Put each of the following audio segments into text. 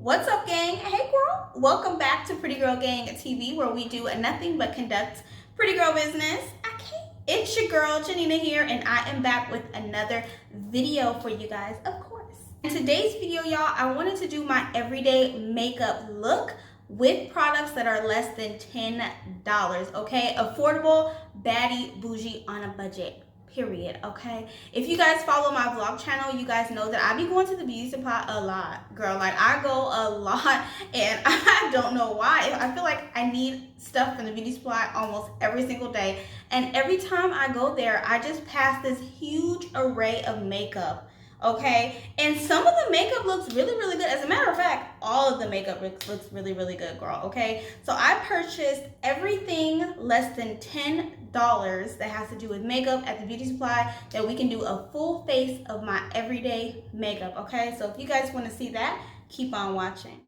What's up, gang? Hey, girl. Welcome back to Pretty Girl Gang TV, where we do nothing but conduct pretty girl business. It's your girl, Janina here, and I am back with another video for you guys, of course. In today's video, y'all, I wanted to do my everyday makeup look with products that are less than $10, okay? Affordable, baddie, bougie, on a budget. Period. Okay, if you guys follow my vlog channel, you guys know that I be going to the beauty supply a lot, girl. Like, I go a lot, and I don't know why. I feel like I need stuff from the beauty supply almost every single day, and every time I go there, I just pass this huge array of makeup. Okay, and some of the makeup looks really good. As a matter of fact, all of the makeup looks really good, girl. Okay, so I purchased everything less than $10 that has to do with makeup at the beauty supply, that we can do a full face of my everyday makeup. Okay, so if you guys want to see that, keep on watching.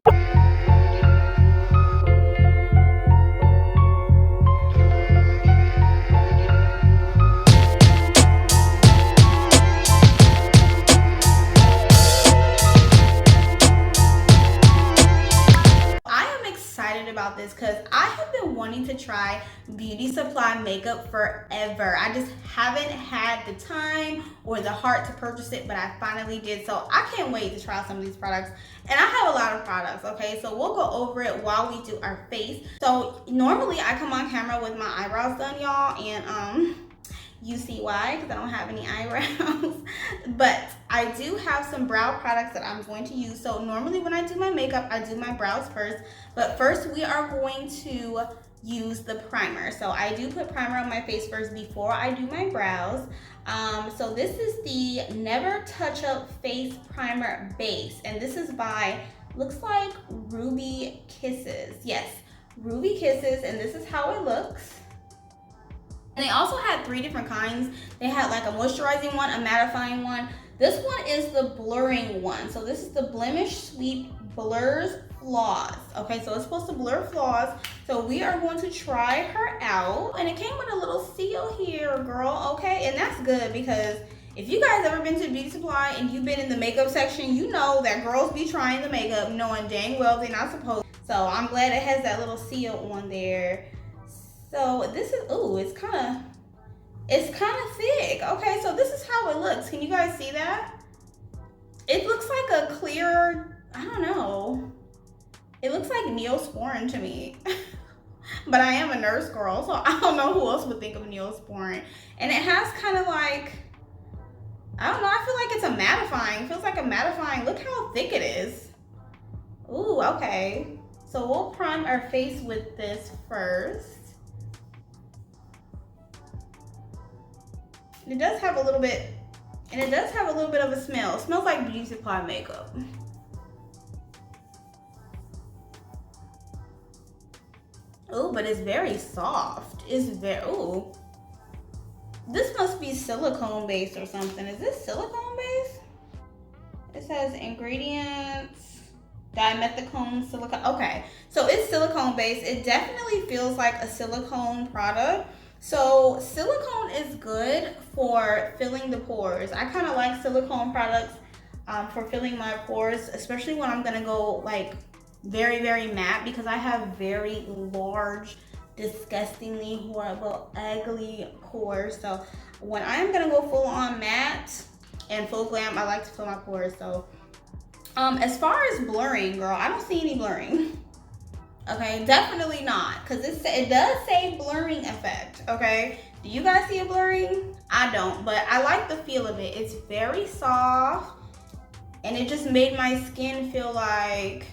About this because I have been wanting to try beauty supply makeup forever. I just haven't had the time or the heart to purchase it, but I finally did. So I can't wait to try some of these products, and I have a lot of products. Okay, so we'll go over it while we do our face. So normally I come on camera with my eyebrows done, y'all, and you see why, because I don't have any eyebrows. But I do have some brow products that I'm going to use. So normally when I do my makeup, I do my brows first. But first we are going to use the primer. So I do put primer on my face first before I do my brows. So this is the Never Touch Up Face Primer Base. And this is by, looks like Ruby Kisses. Yes, Ruby Kisses, and this is how it looks. And they also had 3 different kinds. They had like a moisturizing one, a mattifying one. This one is the blurring one. So this is the Blemish Sweep Blurs Flaws. Okay, so it's supposed to blur flaws. So we are going to try her out. And it came with a little seal here, girl, okay? And that's good, because if you guys ever been to the beauty supply and you've been in the makeup section, you know that girls be trying the makeup knowing dang well they're not supposed to. So I'm glad it has that little seal on there. So this is, ooh, it's kind of thick. Okay, so this is how it looks. Can you guys see that? It looks like a clear, I don't know. It looks like Neosporin to me. But I am a nurse, girl, so I don't know who else would think of Neosporin. And it has kind of like, I don't know, I feel like it's a mattifying. It feels like a mattifying. Look how thick it is. Ooh, okay. So we'll prime our face with this first. It does have a little bit, and it does have a little bit of a smell. It smells like beauty supply makeup. Oh, but it's very soft. It's very, oh. This must be silicone based or something. Is this silicone based? It says ingredients, dimethicone silicone. Okay, so it's silicone based. It definitely feels like a silicone product. So silicone is good for filling the pores. I kind of like silicone products for filling my pores, especially when I'm gonna go like very matte, because I have very large, disgustingly horrible, ugly pores. So when I'm gonna go full on matte and full glam, I like to fill my pores. So as far as blurring, girl, I don't see any blurring. Okay, definitely not, because it does say blurring effect. Okay, do you guys see a blurring? I don't, but I like the feel of it. It's very soft, and it just made my skin feel like,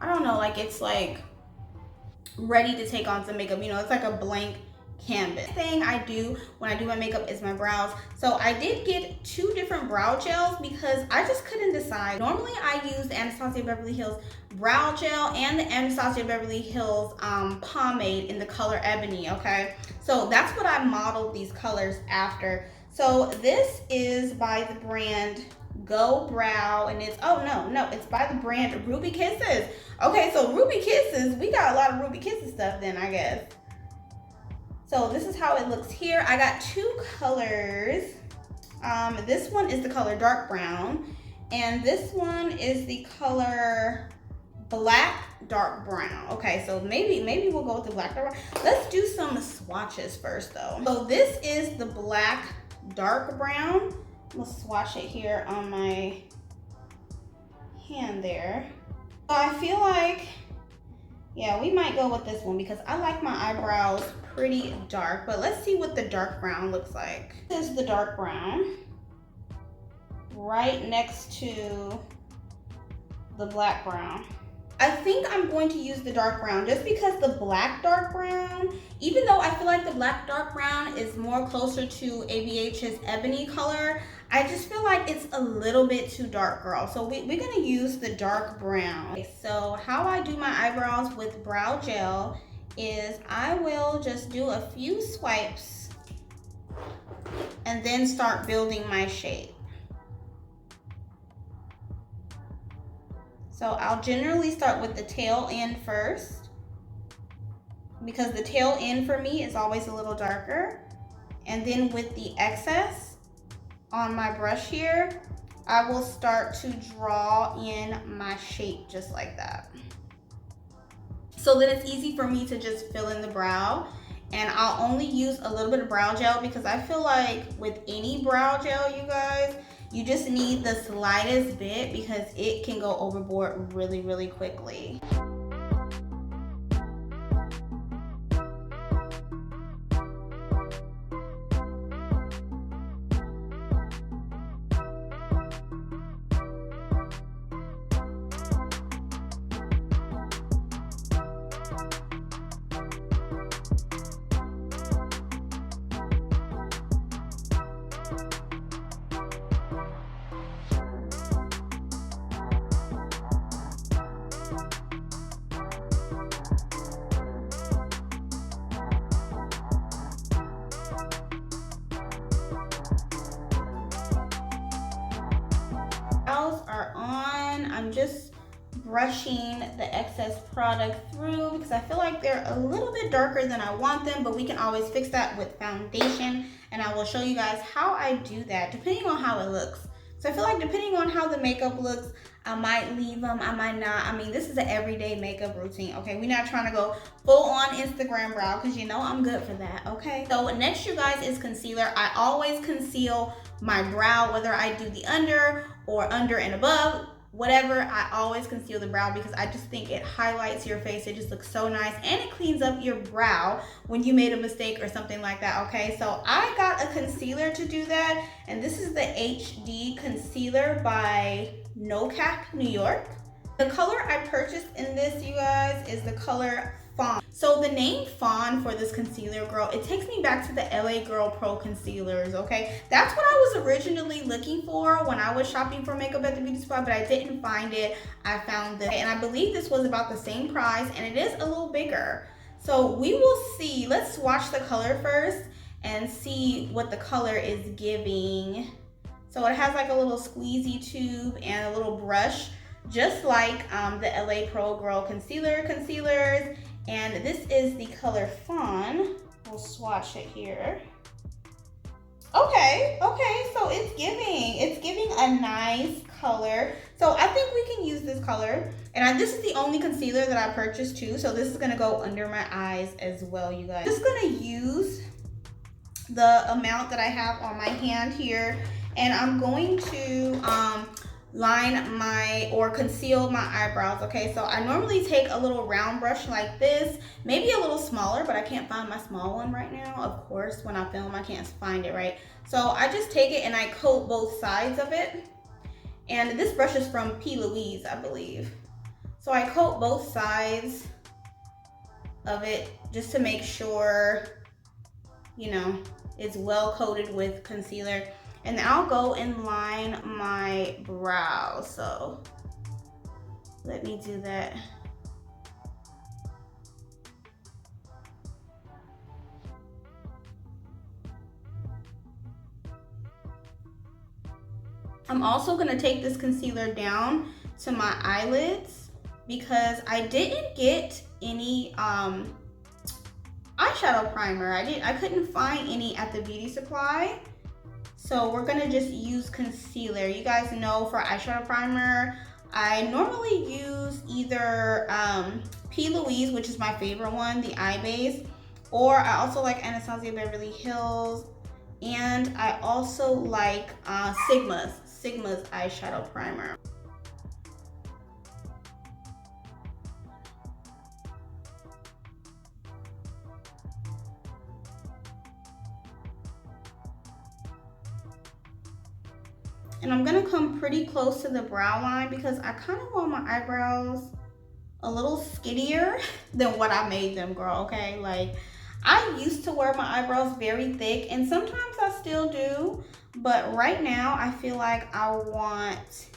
I don't know, like it's like ready to take on some makeup. You know, it's like a blank canvas. The thing I do when I do my makeup is my brows. So I did get 2 different brow gels because I just couldn't decide. Normally I use the Anastasia Beverly Hills brow gel and the Anastasia Beverly Hills pomade in the color Ebony. Okay, so that's what I modeled these colors after. So this is by the brand Go Brow, and it's, oh no, it's by the brand Ruby Kisses. Okay, so Ruby Kisses, we got a lot of Ruby Kisses stuff then, I guess. So this is how it looks here. I got 2 colors. This one is the color dark brown, and this one is the color black dark brown. Okay, so maybe we'll go with the black dark brown. Let's do some swatches first though. So this is the black dark brown. We'll swatch it here on my hand there. So I feel like, yeah, we might go with this one because I like my eyebrows pretty dark, but let's see what the dark brown looks like. This is the dark brown right next to the black brown. I think I'm going to use the dark brown just because the black dark brown, even though I feel like the black dark brown is more closer to ABH's ebony color, I just feel like it's a little bit too dark, girl. So we're gonna use the dark brown. Okay, so how I do my eyebrows with brow gel is I will just do a few swipes and then start building my shape. So I'll generally start with the tail end first because the tail end for me is always a little darker. And then with the excess on my brush here, I will start to draw in my shape just like that. So then it's easy for me to just fill in the brow. And I'll only use a little bit of brow gel because I feel like with any brow gel, you guys, you just need the slightest bit because it can go overboard really, really quickly. Are on. I'm just brushing the excess product through because I feel like they're a little bit darker than I want them, but we can always fix that with foundation, and I will show you guys how I do that depending on how it looks. So I feel like depending on how the makeup looks, I might leave them, I might not. I mean, this is an everyday makeup routine, okay? We're not trying to go full on Instagram brow because you know I'm good for that, okay? So next, you guys, is concealer. I always conceal my brow, whether I do the under or under and above, whatever, I always conceal the brow because I just think it highlights your face. It just looks so nice and it cleans up your brow when you made a mistake or something like that, okay? So I got a concealer to do that, and this is the HD concealer by No Cap New York. The color I purchased in this, you guys, is the color Fawn. So the name Fawn for this concealer, girl, it takes me back to the LA Girl Pro concealers, okay? That's what I was originally looking for when I was shopping for makeup at the beauty spot, but I didn't find it. I found this, and I believe this was about the same price, and it is a little bigger. So we will see. Let's swatch the color first and see what the color is giving. So it has like a little squeezy tube and a little brush, just like the LA Pro Girl concealers. And this is the color Fawn. We'll swatch it here. Okay, so it's giving a nice color. So I think we can use this color. And this is the only concealer that I purchased too. So this is gonna go under my eyes as well, you guys. I'm just gonna use the amount that I have on my hand here. And I'm going to line or conceal my eyebrows, okay? So I normally take a little round brush like this, maybe a little smaller, but I can't find my small one right now. Of course, when I film, I can't find it, right? So I just take it and I coat both sides of it. And this brush is from P. Louise, I believe. So I coat both sides of it just to make sure, you know, it's well coated with concealer. And I'll go and line my brow. So let me do that. I'm also gonna take this concealer down to my eyelids because I didn't get any eyeshadow primer. I couldn't find any at the beauty supply. So we're gonna just use concealer. You guys know for eyeshadow primer, I normally use either P. Louise, which is my favorite one, the eye base, or I also like Anastasia Beverly Hills, and I also like Sigma's eyeshadow primer. And I'm gonna come pretty close to the brow line because I kind of want my eyebrows a little skinnier than what I made them, girl, okay? Like, I used to wear my eyebrows very thick, and sometimes I still do, but right now I feel like I want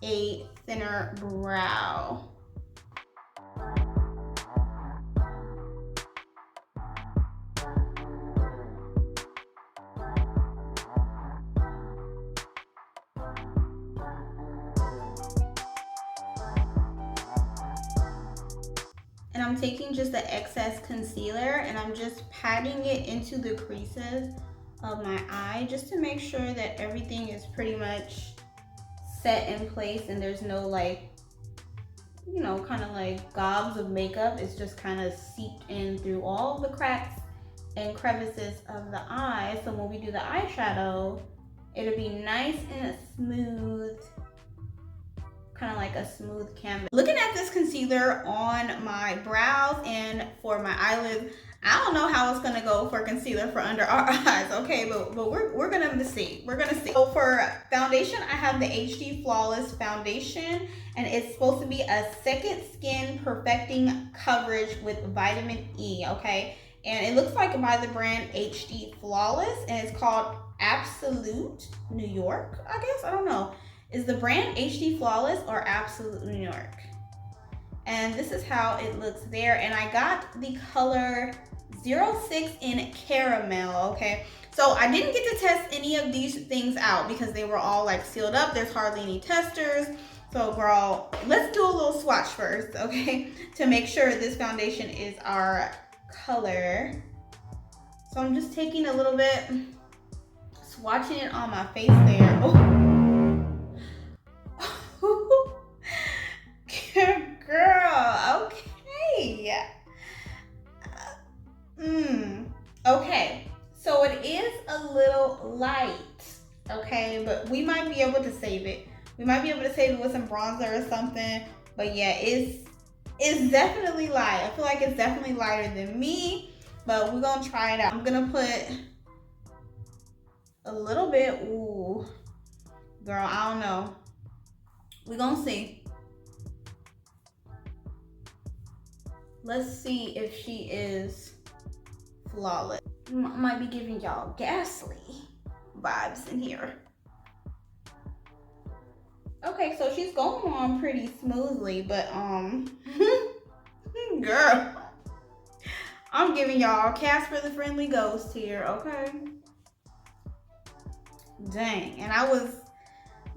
a thinner brow. And I'm taking just the excess concealer and I'm just patting it into the creases of my eye just to make sure that everything is pretty much set in place and there's no, like, you know, kind of like gobs of makeup. It's just kind of seeped in through all the cracks and crevices of the eye. So when we do the eyeshadow, it'll be nice and smooth, kind of like a smooth canvas. Looking at this concealer on my brows and for my eyelids, I don't know how it's gonna go for concealer for under our eyes, okay? But we're gonna see. We're gonna see. So for foundation, I have the HD Flawless Foundation, and it's supposed to be a second skin perfecting coverage with vitamin E, okay? And it looks like by the brand HD Flawless, and it's called Absolute New York, I guess. I don't know. Is the brand HD Flawless or Absolute New York? And this is how it looks there. And I got the color 06 in Caramel, okay? So I didn't get to test any of these things out because they were all like sealed up. There's hardly any testers. So girl, let's do a little swatch first, okay? To make sure this foundation is our color. So I'm just taking a little bit, swatching it on my face there. Oh. Girl, okay. Okay, so it is a little light, okay, but we might be able to save it. We might be able to save it with some bronzer or something, but yeah, it's definitely light. I feel like it's definitely lighter than me, but we're gonna try it out. I'm gonna put a little bit. Ooh, girl, I don't know. We're gonna see. Let's see if she is flawless. Might be giving y'all ghastly vibes in here. Okay, so she's going on pretty smoothly, but girl, I'm giving y'all Casper the Friendly Ghost here, okay? Dang, and I was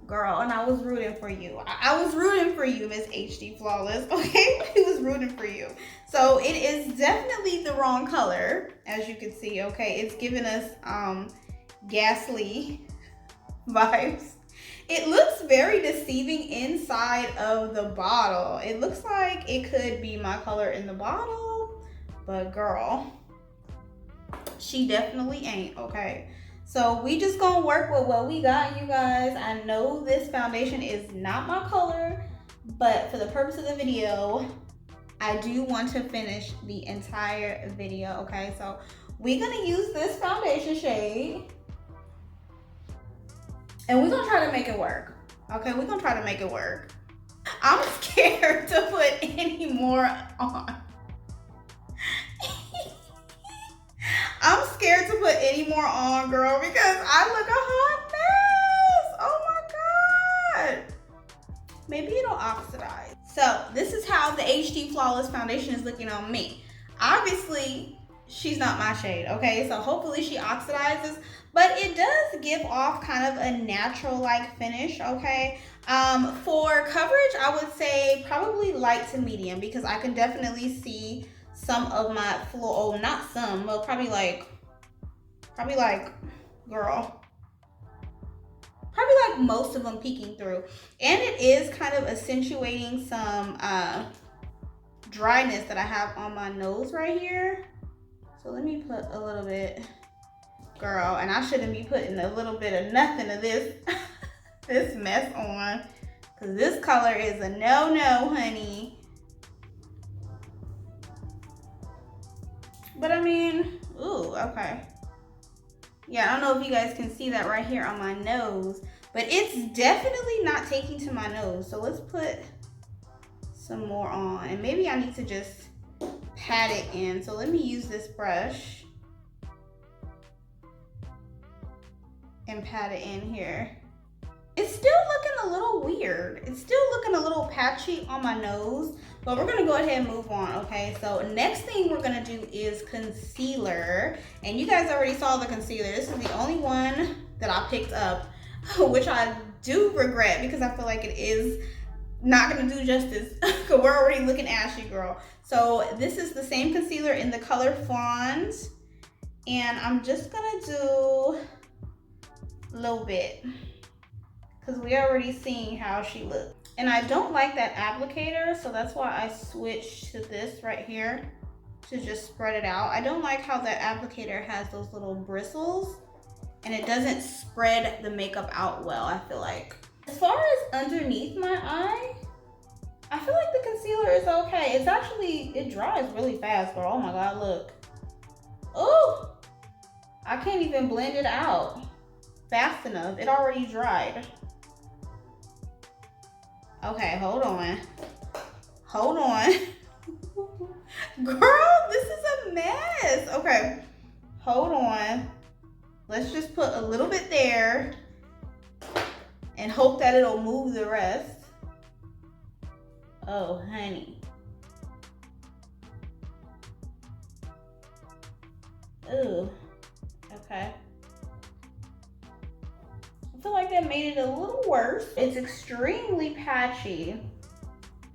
rooting for you. I was rooting for you, Miss HD Flawless, okay? I was rooting for you. So it is definitely the wrong color, as you can see, okay? It's giving us ghastly vibes. It looks very deceiving inside of the bottle. It looks like it could be my color in the bottle, but girl, she definitely ain't, okay? So we just gonna work with what we got, you guys. I know this foundation is not my color, but for the purpose of the video, I do want to finish the entire video, okay? So we're gonna use this foundation shade and we're gonna try to make it work, okay? We're gonna try to make it work. I'm scared to put any more on. I'm scared to put any more on, girl, because I look a hot mess. Oh my God. Maybe it'll oxidize. So this is how the HD Flawless Foundation is looking on me. Obviously, she's not my shade, okay? So hopefully she oxidizes, but it does give off kind of a natural-like finish, okay? For coverage, I would say probably light to medium because I can definitely see some of my not some, but probably like, girl, probably like most of them peeking through. And it is kind of accentuating some dryness that I have on my nose right here. So let me put a little bit, girl, and I shouldn't be putting a little bit of nothing of this, this mess on, because this color is a no-no, honey. But I mean, ooh, okay. Yeah, I don't know if you guys can see that right here on my nose, but it's definitely not taking to my nose. So let's put some more on, and maybe I need to just pat it in. So let me use this brush and pat it in here. It's still looking a little weird. It's still looking a little patchy on my nose, but we're gonna go ahead and move on, okay? So next thing we're gonna do is concealer. And you guys already saw the concealer. This is the only one that I picked up, which I do regret because I feel like it is not gonna do justice because we're already looking ashy, girl. So this is the same concealer in the color Fond. And I'm just gonna do a little bit, because we already seen how she looks. And I don't like that applicator, so that's why I switched to this right here to just spread it out. I don't like how that applicator has those little bristles and it doesn't spread the makeup out well, I feel like. As far as underneath my eye, I feel like the concealer is okay. It's actually, it dries really fast, girl. Oh my God, look. Oh, I can't even blend it out fast enough. It already dried. Okay, hold on. Hold on. Girl, this is a mess. Okay, hold on. Let's just put a little bit there and hope that it'll move the rest. Oh, honey. Ooh, okay. I feel like that made it a little worse. It's extremely patchy.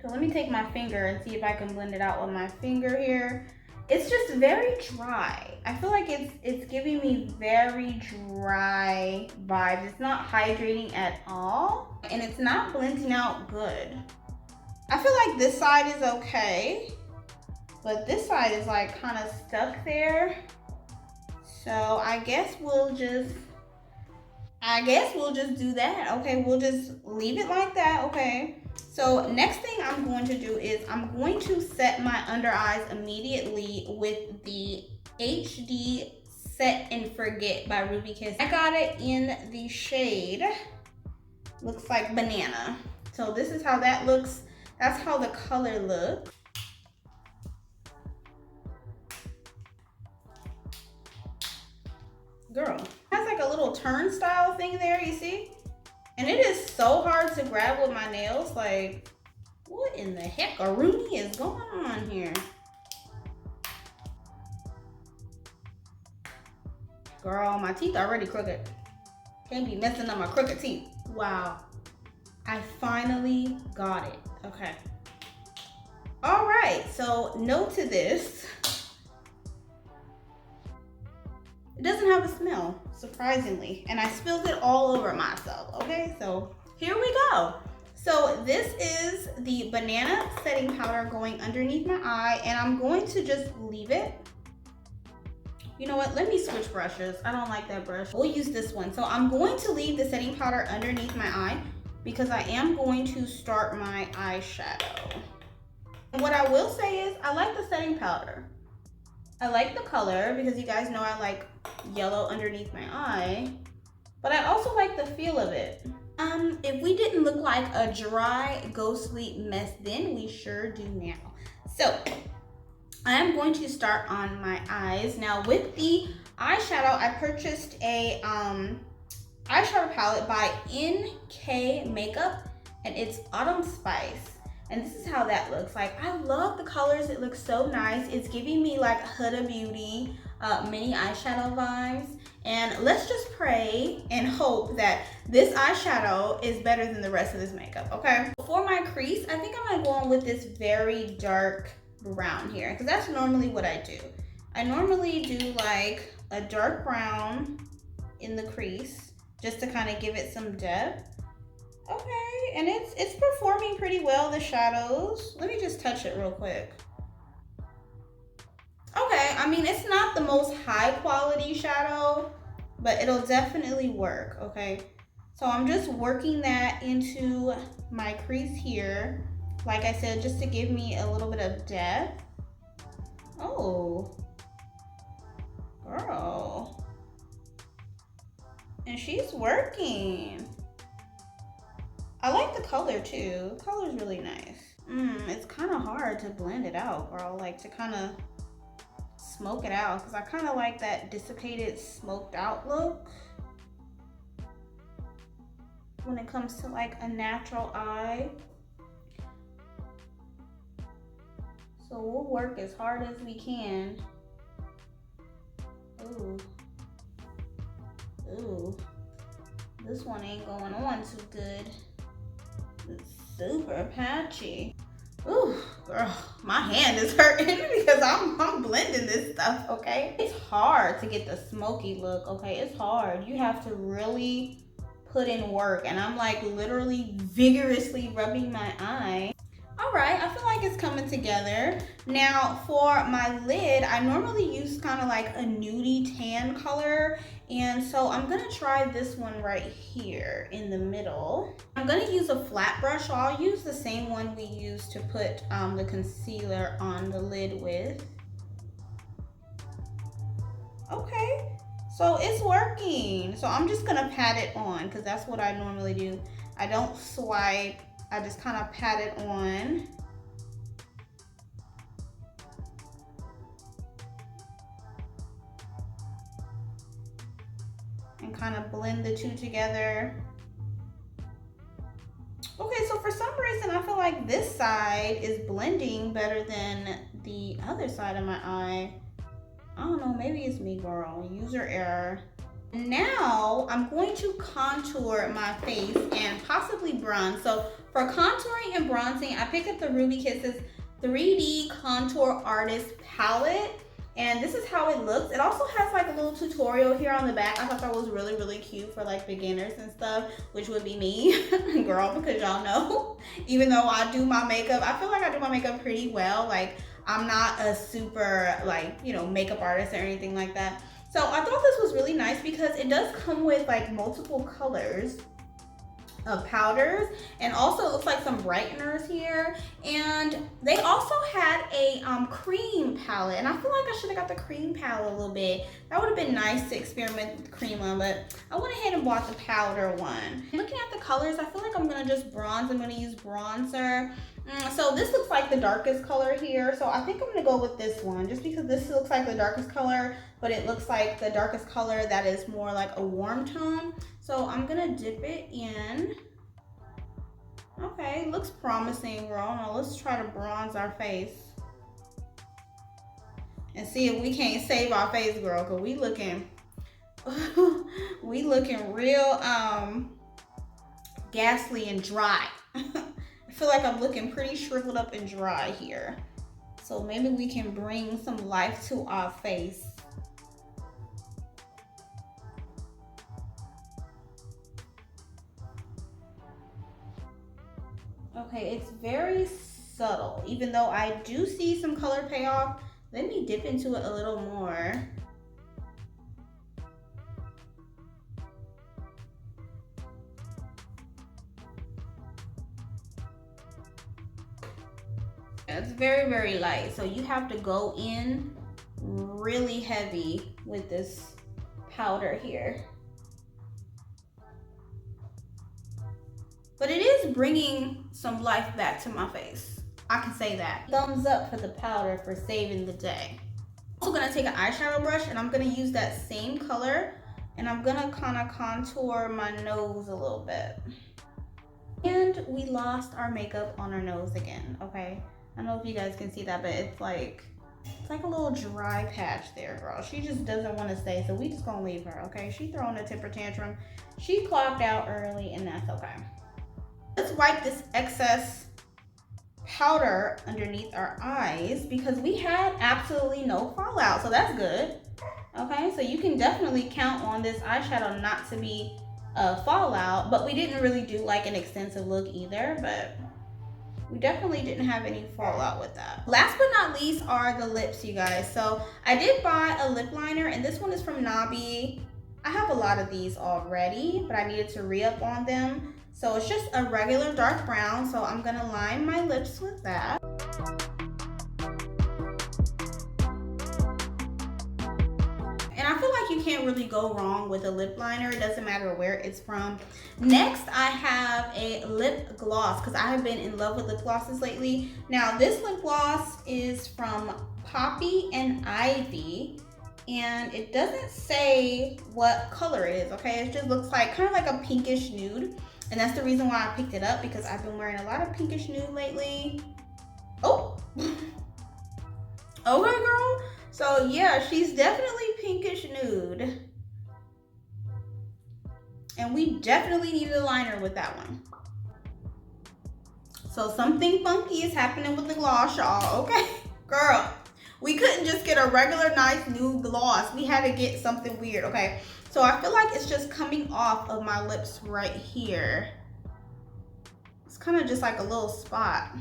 So let me take my finger and see if I can blend it out with my finger here. It's just very dry. I feel like it's giving me very dry vibes. It's not hydrating at all, and it's not blending out good. I feel like this side is okay, but this side is like kind of stuck there. So I guess we'll just do that. Okay, we'll just leave it like that, okay? So next thing I'm going to do is I'm going to set my under eyes immediately with the HD Set and Forget by Ruby Kiss. I got it in the shade, looks like banana. So this is how that looks. That's how the color looks. Girl, it has like a little turnstile thing there, you see? And it is so hard to grab with my nails. Like, what in the heck-a-rooney is going on here? Girl, my teeth are already crooked. Can't be messing up my crooked teeth. Wow, I finally got it. Okay. All right, so note to this. It doesn't have a smell, surprisingly, and I spilled it all over myself, okay? So here we go. So this is the banana setting powder going underneath my eye, and I'm going to just leave it. You know what, let me switch brushes. I don't like that brush. We'll use this one. So I'm going to leave the setting powder underneath my eye because I am going to start my eyeshadow. And what I will say is I like the setting powder. I like the color because you guys know I like yellow underneath my eye, but I also like the feel of it. If we didn't look like a dry, ghostly mess then, we sure do now. So I am going to start on my eyes. Now with the eyeshadow, I purchased a eyeshadow palette by NK Makeup, and it's Autumn Spice. And this is how that looks like. I love the colors. It looks so nice. It's giving me like Huda Beauty mini eyeshadow vibes. And let's just pray and hope that this eyeshadow is better than the rest of this makeup, okay? For my crease, I think I might go on with this very dark brown here, because that's normally what I do. I normally do like a dark brown in the crease just to kind of give it some depth. Okay, and it's performing pretty well, the shadows. Let me just touch it real quick. Okay, I mean, it's not the most high quality shadow, but it'll definitely work, okay? So I'm just working that into my crease here. Like I said, just to give me a little bit of depth. Oh, girl. And she's working. I like the color too. The color's really nice. It's kind of hard to blend it out, girl. Like to kind of smoke it out, because I kind of like that dissipated, smoked out look when it comes to like a natural eye. So we'll work as hard as we can. Ooh. Ooh. This one ain't going on too good. It's super patchy. Ooh, girl, my hand is hurting because I'm blending this stuff, okay? It's hard to get the smoky look, okay? It's hard. You have to really put in work, and I'm like literally vigorously rubbing my eye. All right, I feel like it's coming together. Now for my lid, I normally use kind of like a nudie tan color. And so I'm gonna try this one right here in the middle. I'm gonna use a flat brush, so I'll use the same one we used to put the concealer on the lid with. Okay, so it's working. So I'm just gonna pat it on, because that's what I normally do. I don't swipe, I just kind of pat it on. And kind of blend the two together. Okay, so for some reason I feel like this side is blending better than the other side of my eye. I don't know, maybe it's me, girl. User error. Now I'm going to contour my face and possibly bronze. So for contouring and bronzing, I picked up the Ruby Kisses 3D Contour Artist Palette. And this is how it looks. It also has like a little tutorial here on the back. I thought that was really, really cute for like beginners and stuff, which would be me, girl, because y'all know, even though I do my makeup, I feel like I do my makeup pretty well. Like I'm not a super like, you know, makeup artist or anything like that. So I thought this was really nice because it does come with like multiple colors of powders, and also it looks like some brighteners here. And they also had a cream palette, and I feel like I should have got the cream palette a little bit. That would have been nice to experiment with the cream one, but I went ahead and bought the powder one. Looking at the colors, I feel like I'm gonna just bronze. I'm gonna use bronzer. So this looks like the darkest color here, so I think I'm gonna go with this one just because this looks like the darkest color, but it looks like the darkest color that is more like a warm tone. So I'm gonna dip it in. Okay, looks promising, girl. Now let's try to bronze our face and see if we can't save our face, girl, because we looking real ghastly and dry. I feel like I'm looking pretty shriveled up and dry here. So maybe we can bring some life to our face. Okay, it's very subtle, even though I do see some color payoff. Let me dip into it a little more. It's very, very light, so you have to go in really heavy with this powder here. But it is bringing some life back to my face. I can say that. Thumbs up for the powder for saving the day. I'm also gonna take an eyeshadow brush and I'm gonna use that same color, and I'm gonna kind of contour my nose a little bit. And we lost our makeup on our nose again, okay? I don't know if you guys can see that, but it's like a little dry patch there, girl. She just doesn't want to stay, so we just gonna leave her, okay? She throwing a temper tantrum. She clocked out early, and that's okay. Let's wipe this excess powder underneath our eyes because we had absolutely no fallout, so that's good. Okay, so you can definitely count on this eyeshadow not to be fallout, but we didn't really do like an extensive look either, but we definitely didn't have any fallout with that. Last but not least are the lips, you guys. So I did buy a lip liner, and this one is from Nabi. I have a lot of these already, but I needed to re-up on them. So it's just a regular dark brown, so I'm gonna line my lips with that. And I feel like you can't really go wrong with a lip liner. It doesn't matter where it's from. Next, I have a lip gloss because I have been in love with lip glosses lately. Now, this lip gloss is from Poppy and Ivy, and it doesn't say what color it is, okay? It just looks like kind of like a pinkish nude, and that's the reason why I picked it up, because I've been wearing a lot of pinkish nude lately. Oh, okay, girl. So yeah, she's definitely pinkish nude. And we definitely needed a liner with that one. So something funky is happening with the gloss, y'all, okay? Girl, we couldn't just get a regular nice nude gloss. We had to get something weird, okay? So I feel like it's just coming off of my lips right here. It's kind of just like a little spot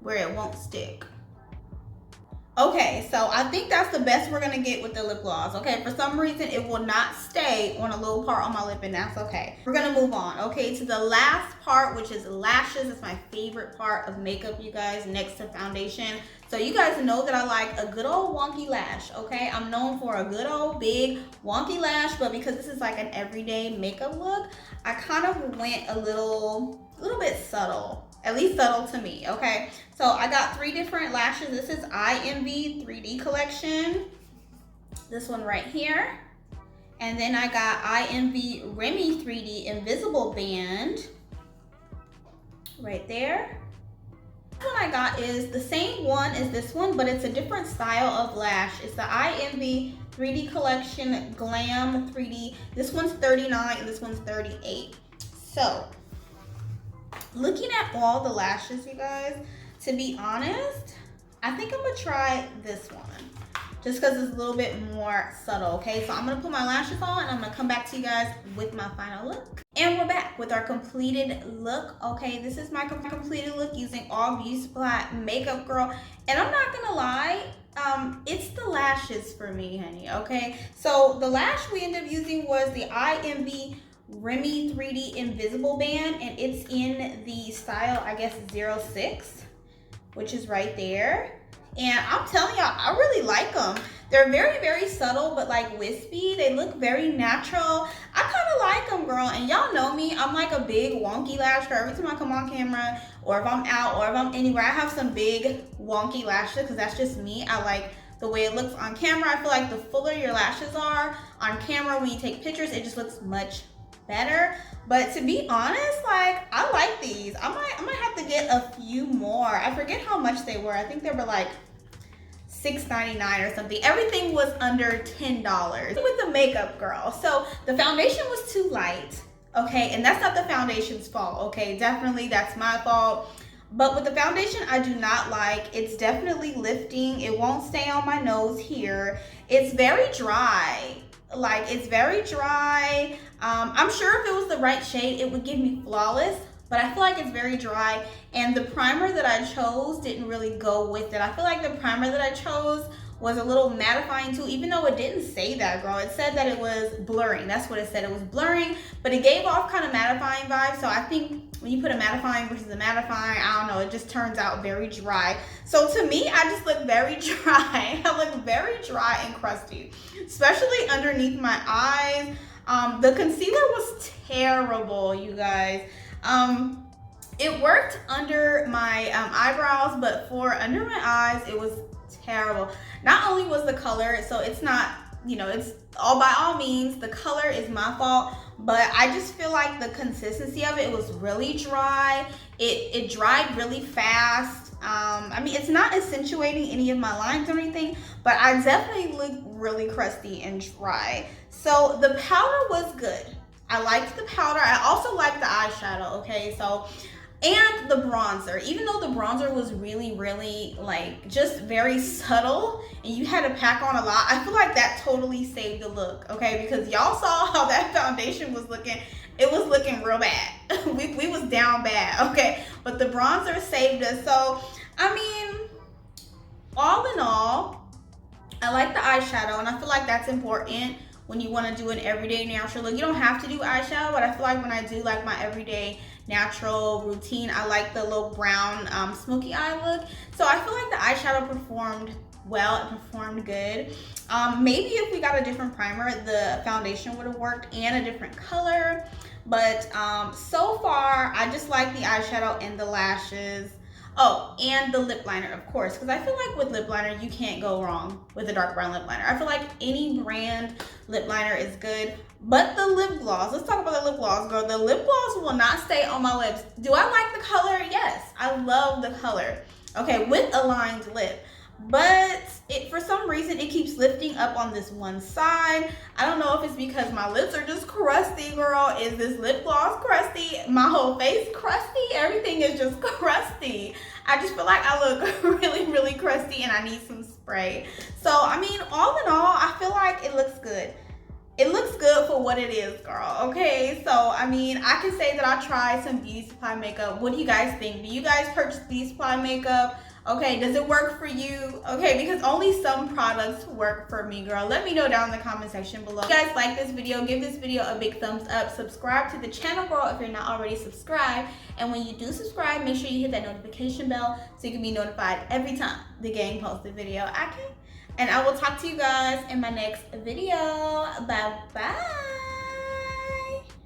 where it won't stick. Okay, so I think that's the best we're gonna get with the lip gloss. Okay, for some reason it will not stay on a little part on my lip, and that's okay. We're gonna move on, okay, to the last part, which is lashes. It's my favorite part of makeup, you guys, next to foundation. So you guys know that I like a good old wonky lash, okay? I'm known for a good old big wonky lash, but because this is like an everyday makeup look, I kind of went a little bit subtle. At least subtle to me, okay? So I got 3 different lashes. This is IMV 3D collection. This one right here. And then I got IMV Remy 3D Invisible Band. Right there. The one I got is the same one as this one, but it's a different style of lash. It's the IMV 3D collection Glam 3D. This one's $39 and this one's $38. So, looking at all the lashes, you guys, to be honest, I think I'm gonna try this one just because it's a little bit more subtle, okay? So I'm gonna put my lashes on and I'm gonna come back to you guys with my final look. And we're back with our completed look, okay? This is my completed look using all Beauty Supply makeup, girl. And I'm not gonna lie, it's the lashes for me, honey, okay? So the lash we ended up using was the IMV Remy 3D Invisible Band, and it's in the style, I guess, 06, which is right there. And I'm telling y'all, I really like them. They're very, very subtle, but like wispy. They look very natural. I kind of like them, girl. And y'all know me, I'm like a big wonky lash girl. Every time I come on camera, or if I'm out, or if I'm anywhere, I have some big wonky lashes because that's just me. I like the way it looks on camera. I feel like the fuller your lashes are on camera when you take pictures, it just looks much better. But to be honest, like, I like these. I might have to get a few more. I forget how much they were. I think they were like $6.99 or something. Everything was under $10 with the makeup, girl. So the foundation was too light, okay? And that's not the foundation's fault, okay? Definitely that's my fault. But with the foundation, I do not like. It's definitely lifting. It won't stay on my nose here. It's very dry. Like, it's very dry. I'm sure if it was the right shade, it would give me flawless, but I feel like it's very dry. And the primer that I chose didn't really go with it. I feel like the primer that I chose was a little mattifying too, even though it didn't say that, girl. It said that it was blurring. That's what it said. It was blurring, but it gave off kind of mattifying vibes. So I think when you put a mattifying versus a mattifying, I don't know, it just turns out very dry. So to me, I just look very dry. I look very dry and crusty, especially underneath my eyes. The concealer was terrible, you guys. It worked under my eyebrows, but for under my eyes, it was terrible. Not only was the color, so it's not, you know, it's by all means, the color is my fault, but I just feel like the consistency of it was really dry. It dried really fast. I mean, it's not accentuating any of my lines or anything, but I definitely look really crusty and dry. So the powder was good. I liked the powder. I also liked the eyeshadow, okay? So And the bronzer, even though the bronzer was really like just very subtle and you had to pack on a lot, I feel like that totally saved the look, okay? Because y'all saw how that foundation was looking. It was looking real bad. we was down bad, okay? But the bronzer saved us. So I mean, all in all, I like the eyeshadow, and I feel like that's important when you want to do an everyday natural look. You don't have to do eyeshadow, but I feel like when I do like my everyday natural routine, I like the little brown smoky eye look. So I feel like the eyeshadow performed well, it performed good. Maybe if we got a different primer, the foundation would have worked, and a different color. But so far, I just like the eyeshadow and the lashes. Oh, and the lip liner, of course, because I feel like with lip liner, you can't go wrong with a dark brown lip liner. I feel like any brand lip liner is good, but the lip gloss, let's talk about the lip gloss, girl. The lip gloss will not stay on my lips. Do I like the color? Yes, I love the color, okay, with a lined lip. But for some reason, it keeps lifting up on this one side. I don't know if it's because my lips are just crusty, girl. Is this lip gloss crusty? My whole face crusty? Everything is just crusty. I just feel like I look really crusty and I need some spray. So, I mean, all in all, I feel like it looks good. It looks good for what it is, girl, okay? So, I mean, I can say that I tried some beauty supply makeup. What do you guys think? Do you guys purchase beauty supply makeup? Okay, does it work for you? Okay, because only some products work for me, girl. Let me know down in the comment section below. If you guys like this video, give this video a big thumbs up. Subscribe to the channel, girl, if you're not already subscribed. And when you do subscribe, make sure you hit that notification bell so you can be notified every time the gang posts a video, okay? And I will talk to you guys in my next video. Bye-bye.